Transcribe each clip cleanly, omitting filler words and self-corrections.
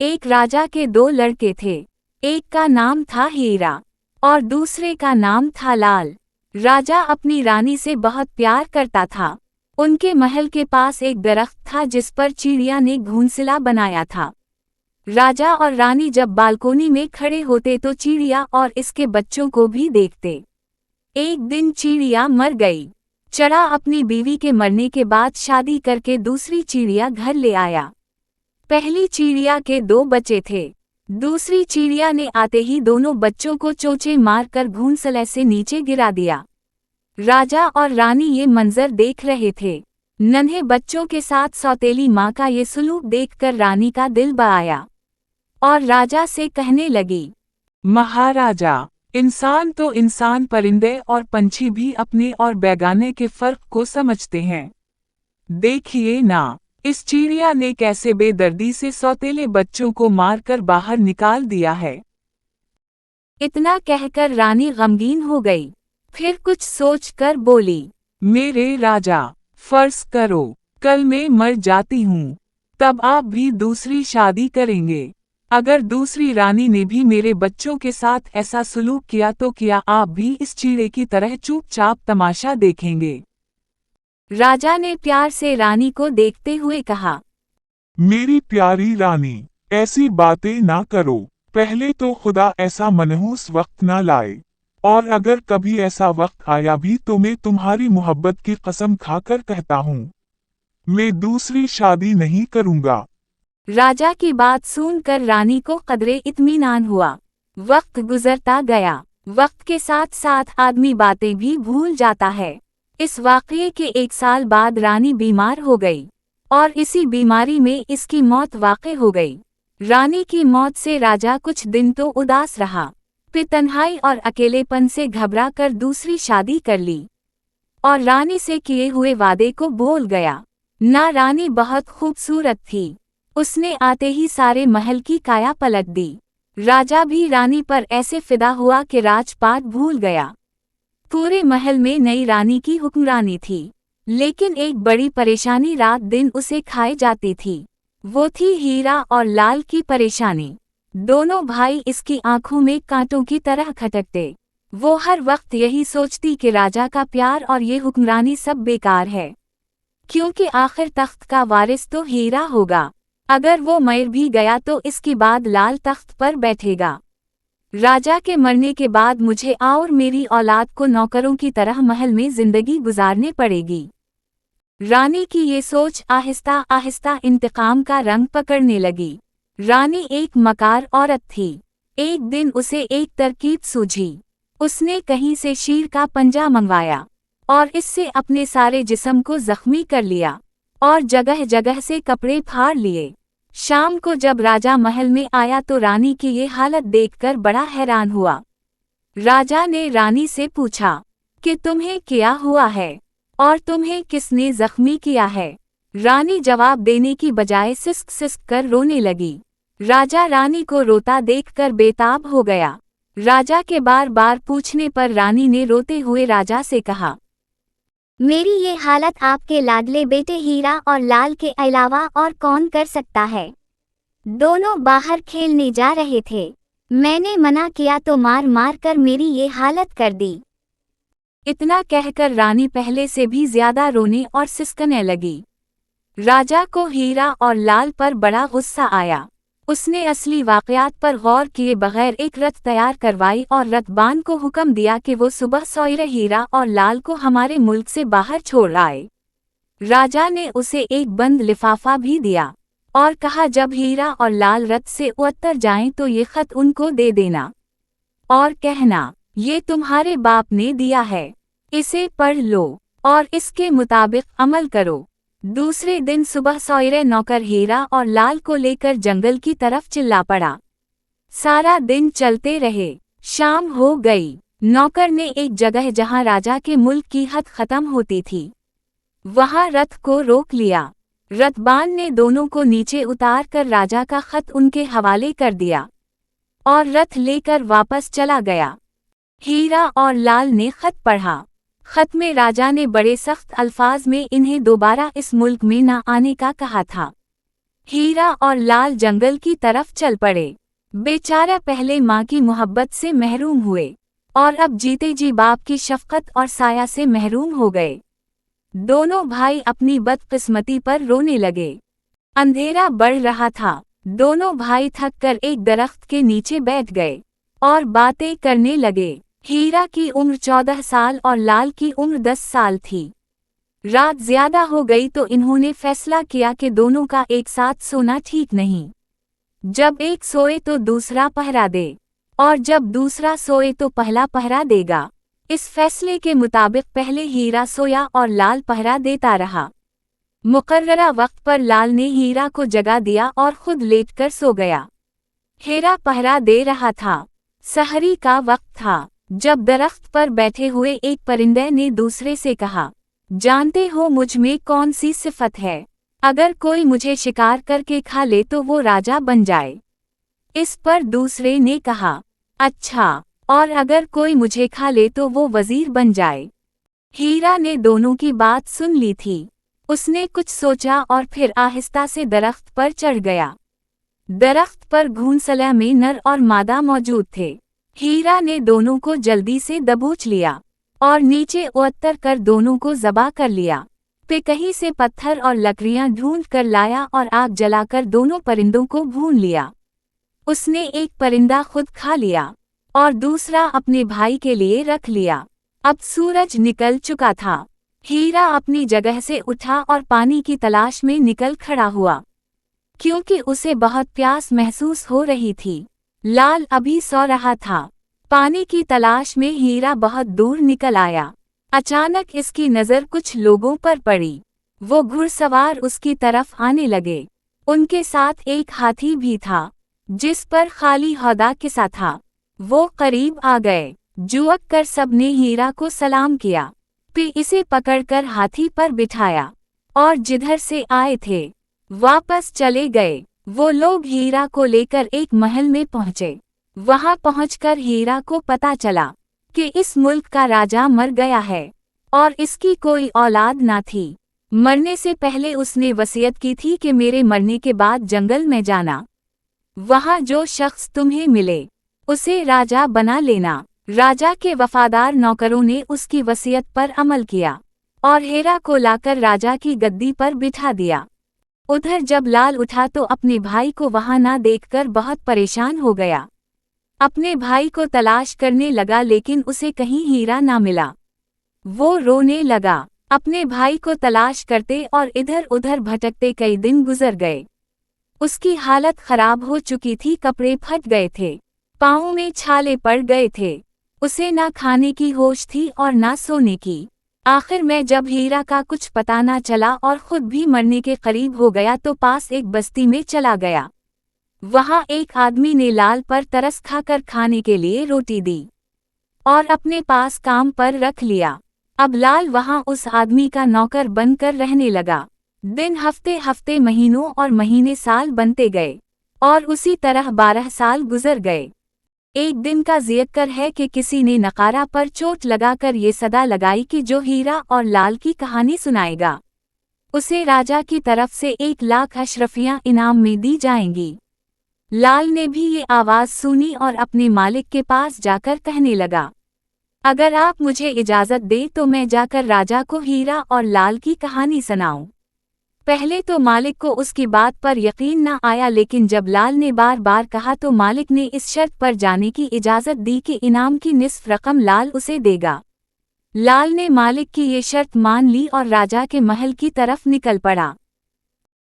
एक राजा के दो लड़के थे। एक का नाम था हीरा और दूसरे का नाम था लाल। राजा अपनी रानी से बहुत प्यार करता था। उनके महल के पास एक दरख्त था जिस पर चिड़िया ने घोंसला बनाया था। राजा और रानी जब बालकोनी में खड़े होते तो चिड़िया और इसके बच्चों को भी देखते। एक दिन चिड़िया मर गई। चढ़ा अपनी बीवी के मरने के बाद शादी करके दूसरी चिड़िया घर ले आया। पहली चिड़िया के दो बच्चे थे। दूसरी चिड़िया ने आते ही दोनों बच्चों को चोंचे मारकर घोंसले से नीचे गिरा दिया। राजा और रानी ये मंजर देख रहे थे। नन्हे बच्चों के साथ सौतेली माँ का ये सुलूक देखकर रानी का दिल बहाया और राजा से कहने लगी, महाराजा, इंसान तो इंसान, परिंदे और पंछी भी अपने और बेगाने के फर्क को समझते हैं। देखिए ना, इस चिड़िया ने कैसे बेदर्दी से सौतेले बच्चों को मारकर बाहर निकाल दिया है। इतना कहकर रानी गमगीन हो गई। फिर कुछ सोचकर बोली, मेरे राजा, फर्ज करो कल मैं मर जाती हूँ, तब आप भी दूसरी शादी करेंगे। अगर दूसरी रानी ने भी मेरे बच्चों के साथ ऐसा सलूक किया तो क्या आप भी इस चिड़े की तरह चुपचाप तमाशा देखेंगे? राजा ने प्यार से रानी को देखते हुए कहा, मेरी प्यारी रानी, ऐसी बातें ना करो। पहले तो खुदा ऐसा मनहूस वक्त ना लाए, और अगर कभी ऐसा वक्त आया भी तो मैं तुम्हारी मोहब्बत की कसम खाकर कहता हूँ, मैं दूसरी शादी नहीं करूँगा। राजा की बात सुनकर रानी को कदरे इत्मीनान हुआ। वक्त गुजरता गया। वक्त के साथ साथ आदमी बातें भी भूल जाता है। इस वाक़ये के 1 साल बाद रानी बीमार हो गई और इसी बीमारी में इसकी मौत वाक़ई हो गई। रानी की मौत से राजा कुछ दिन तो उदास रहा, फिर तन्हाई और अकेलेपन से घबरा कर दूसरी शादी कर ली और रानी से किए हुए वादे को भूल गया। ना रानी बहुत खूबसूरत थी, उसने आते ही सारे महल की काया पलट दी। राजा भी रानी पर ऐसे फिदा हुआ कि राजपाट भूल गया। पूरे महल में नई रानी की हुक्मरानी थी, लेकिन एक बड़ी परेशानी रात दिन उसे खाए जाती थी। वो थी हीरा और लाल की परेशानी। दोनों भाई इसकी आंखों में कांटों की तरह खटकते। वो हर वक्त यही सोचती कि राजा का प्यार और ये हुक्मरानी सब बेकार है, क्योंकि आखिर तख्त का वारिस तो हीरा होगा। अगर वो मर भी गया तो इसके बाद लाल तख्त पर बैठेगा। राजा के मरने के बाद मुझे और मेरी औलाद को नौकरों की तरह महल में जिंदगी गुजारने पड़ेगी। रानी की ये सोच आहिस्ता आहिस्ता इंतकाम का रंग पकड़ने लगी। रानी एक मकार औरत थी। एक दिन उसे एक तरकीब सूझी। उसने कहीं से शेर का पंजा मंगवाया और इससे अपने सारे जिस्म को जख्मी कर लिया और जगह जगह से कपड़े फाड़ लिए। शाम को जब राजा महल में आया तो रानी की ये हालत देखकर बड़ा हैरान हुआ। राजा ने रानी से पूछा कि तुम्हें क्या हुआ है और तुम्हें किसने जख्मी किया है। रानी जवाब देने की बजाय सिसक सिसक कर रोने लगी। राजा रानी को रोता देखकर बेताब हो गया। राजा के बार बार पूछने पर रानी ने रोते हुए राजा से कहा, मेरी ये हालत आपके लाडले बेटे हीरा और लाल के अलावा और कौन कर सकता है। दोनों बाहर खेलने जा रहे थे, मैंने मना किया तो मार मार कर मेरी ये हालत कर दी। इतना कहकर रानी पहले से भी ज्यादा रोने और सिसकने लगी। राजा को हीरा और लाल पर बड़ा गुस्सा आया। उसने असली वाक़यात पर गौर किए बगैर एक रथ तैयार करवाई और रथबान को हुक्म दिया कि वो सुबह सवेरे हीरा और लाल को हमारे मुल्क से बाहर छोड़ आए। राजा ने उसे एक बंद लिफाफा भी दिया और कहा, जब हीरा और लाल रथ से उतर जाएं तो ये खत उनको दे देना और कहना, ये तुम्हारे बाप ने दिया है, इसे पढ़ लो और इसके मुताबिक अमल करो। दूसरे दिन सुबह सवेरे नौकर हीरा और लाल को लेकर जंगल की तरफ चिल्ला पड़ा। सारा दिन चलते रहे। शाम हो गई। नौकर ने एक जगह जहां राजा के मुल्क की हद खत्म होती थी, वहां रथ को रोक लिया। रथबान ने दोनों को नीचे उतार कर राजा का खत उनके हवाले कर दिया और रथ लेकर वापस चला गया। हीरा और लाल ने खत पढ़ा। खत में राजा ने बड़े सख्त अल्फाज में इन्हें दोबारा इस मुल्क में न आने का कहा था। हीरा और लाल जंगल की तरफ चल पड़े। बेचारा पहले माँ की मोहब्बत से महरूम हुए और अब जीते जी बाप की शफकत और साया से महरूम हो गए। दोनों भाई अपनी बदकिस्मती पर रोने लगे। अंधेरा बढ़ रहा था। दोनों भाई थक कर एक दरख्त के नीचे बैठ गए और बातें करने लगे। हीरा की उम्र 14 साल और लाल की उम्र 10 साल थी। रात ज्यादा हो गई तो इन्होंने फैसला किया कि दोनों का एक साथ सोना ठीक नहीं। जब एक सोए तो दूसरा पहरा दे और जब दूसरा सोए तो पहला पहरा देगा। इस फैसले के मुताबिक पहले हीरा सोया और लाल पहरा देता रहा। मुकर्ररा वक्त पर लाल ने हीरा को जगा दिया और खुद लेटकर सो गया। हीरा पहरा दे रहा था। सहरी का वक्त था जब दरख्त पर बैठे हुए एक परिंदे ने दूसरे से कहा, जानते हो मुझ में कौन सी सिफत है? अगर कोई मुझे शिकार करके खा ले तो वो राजा बन जाए। इस पर दूसरे ने कहा, अच्छा, और अगर कोई मुझे खा ले तो वो वजीर बन जाए। हीरा ने दोनों की बात सुन ली थी। उसने कुछ सोचा और फिर आहिस्ता से दरख्त पर चढ़ गया। दरख्त पर घूंसला में नर और मादा मौजूद थे। हीरा ने दोनों को जल्दी से दबोच लिया और नीचे उतर कर दोनों को ज़बा कर लिया। पे कहीं से पत्थर और लकड़ियां ढूंढ कर लाया और आग जलाकर दोनों परिंदों को भून लिया। उसने एक परिंदा खुद खा लिया और दूसरा अपने भाई के लिए रख लिया। अब सूरज निकल चुका था। हीरा अपनी जगह से उठा और पानी की तलाश में निकल खड़ा हुआ, क्योंकि उसे बहुत प्यास महसूस हो रही थी। लाल अभी सो रहा था। पानी की तलाश में हीरा बहुत दूर निकल आया। अचानक इसकी नज़र कुछ लोगों पर पड़ी। वो घुड़सवार उसकी तरफ आने लगे। उनके साथ एक हाथी भी था जिस पर खाली हौदा किसा था। वो करीब आ गए। जुवक कर सबने हीरा को सलाम किया, फिर इसे पकड़कर हाथी पर बिठाया और जिधर से आए थे वापस चले गए। वो लोग हीरा को लेकर एक महल में पहुंचे। वहां पहुंचकर हीरा को पता चला कि इस मुल्क का राजा मर गया है और इसकी कोई औलाद ना थी। मरने से पहले उसने वसीयत की थी कि मेरे मरने के बाद जंगल में जाना। वहां जो शख्स तुम्हें मिले उसे राजा बना लेना। राजा के वफादार नौकरों ने उसकी वसीयत पर अमल किया और हीरा को लाकर राजा की गद्दी पर बिठा दिया। उधर जब लाल उठा तो अपने भाई को वहां ना देखकर बहुत परेशान हो गया। अपने भाई को तलाश करने लगा लेकिन उसे कहीं हीरा ना मिला। वो रोने लगा। अपने भाई को तलाश करते और इधर उधर भटकते कई दिन गुजर गए। उसकी हालत खराब हो चुकी थी। कपड़े फट गए थे, पाँव में छाले पड़ गए थे। उसे ना खाने की होश थी और ना सोने की। आखिर में जब हीरा का कुछ पता ना चला और खुद भी मरने के करीब हो गया तो पास एक बस्ती में चला गया। वहां एक आदमी ने लाल पर तरस खाकर खाने के लिए रोटी दी और अपने पास काम पर रख लिया। अब लाल वहां उस आदमी का नौकर बनकर रहने लगा। दिन हफ्ते हफ्ते महीनों और महीने साल बनते गए और उसी तरह 12 साल गुजर गए। एक दिन का जिक्र है कि किसी ने नकारा पर चोट लगाकर ये सदा लगाई कि जो हीरा और लाल की कहानी सुनाएगा उसे राजा की तरफ से 1 लाख अशरफियां इनाम में दी जाएंगी। लाल ने भी ये आवाज़ सुनी और अपने मालिक के पास जाकर कहने लगा, अगर आप मुझे इजाज़त दें तो मैं जाकर राजा को हीरा और लाल की कहानी सुनाऊं। पहले तो मालिक को उसकी बात पर यकीन न आया, लेकिन जब लाल ने बार बार कहा तो मालिक ने इस शर्त पर जाने की इजाज़त दी कि इनाम की निस्फ रकम लाल उसे देगा। लाल ने मालिक की ये शर्त मान ली और राजा के महल की तरफ निकल पड़ा।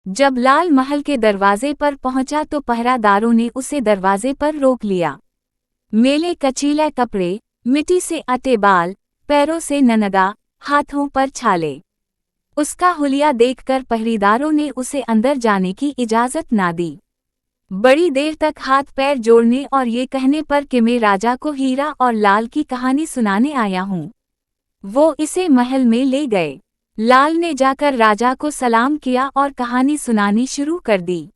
जब लाल महल के दरवाजे पर पहुंचा तो पहरादारों ने उसे दरवाजे पर रोक लिया। मेले कचीले कपड़े, मिट्टी से अटे बाल, पैरों से ननगा, हाथों पर छाले। उसका हुलिया देखकर पहरेदारों ने उसे अंदर जाने की इजाज़त ना दी। बड़ी देर तक हाथ पैर जोड़ने और ये कहने पर कि मैं राजा को हीरा और लाल की कहानी सुनाने आया हूँ, वो इसे महल में ले गए। लाल ने जाकर राजा को सलाम किया और कहानी सुनानी शुरू कर दी।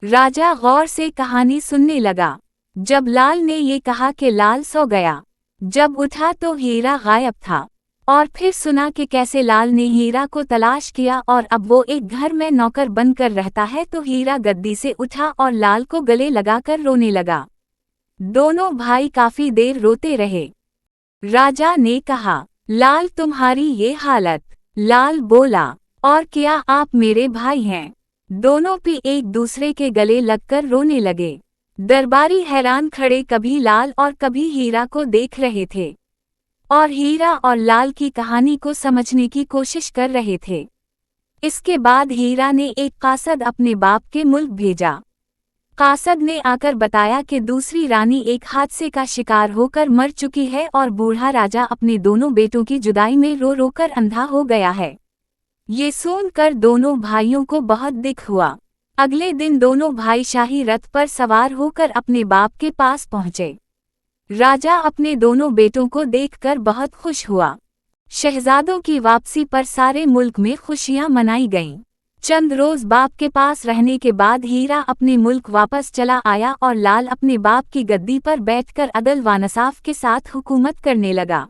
राजा गौर से कहानी सुनने लगा। जब लाल ने ये कहा कि लाल सो गया, जब उठा तो हीरा गायब था। और फिर सुना कि कैसे लाल ने हीरा को तलाश किया और अब वो एक घर में नौकर बनकर रहता है। तो हीरा गद्दी से उठा और लाल को गले लगाकर रोने लगा। दोनों भाई काफी देर रोते रहे। राजा ने कहा, लाल तुम्हारी ये हालत। लाल बोला, और क्या आप मेरे भाई हैं? दोनों भी एक दूसरे के गले लगकर रोने लगे। दरबारी हैरान खड़े कभी लाल और कभी हीरा को देख रहे थे और हीरा और लाल की कहानी को समझने की कोशिश कर रहे थे। इसके बाद हीरा ने एक कासद अपने बाप के मुल्क भेजा। कासद ने आकर बताया कि दूसरी रानी एक हादसे का शिकार होकर मर चुकी है और बूढ़ा राजा अपने दोनों बेटों की जुदाई में रो रो कर अंधा हो गया है। ये सुनकर दोनों भाइयों को बहुत दुख हुआ। अगले दिन दोनों भाई शाही रथ पर सवार होकर अपने बाप के पास पहुंचे। राजा अपने दोनों बेटों को देखकर बहुत खुश हुआ। शहजादों की वापसी पर सारे मुल्क में खुशियां मनाई गईं। चंद रोज बाप के पास रहने के बाद हीरा अपने मुल्क वापस चला आया और लाल अपने बाप की गद्दी पर बैठकर अदल व इंसाफ के साथ हुकूमत करने लगा।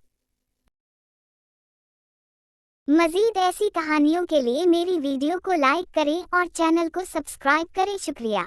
मज़ीद ऐसी कहानियों के लिए मेरी वीडियो को लाइक करें और चैनल को सब्सक्राइब करें। शुक्रिया।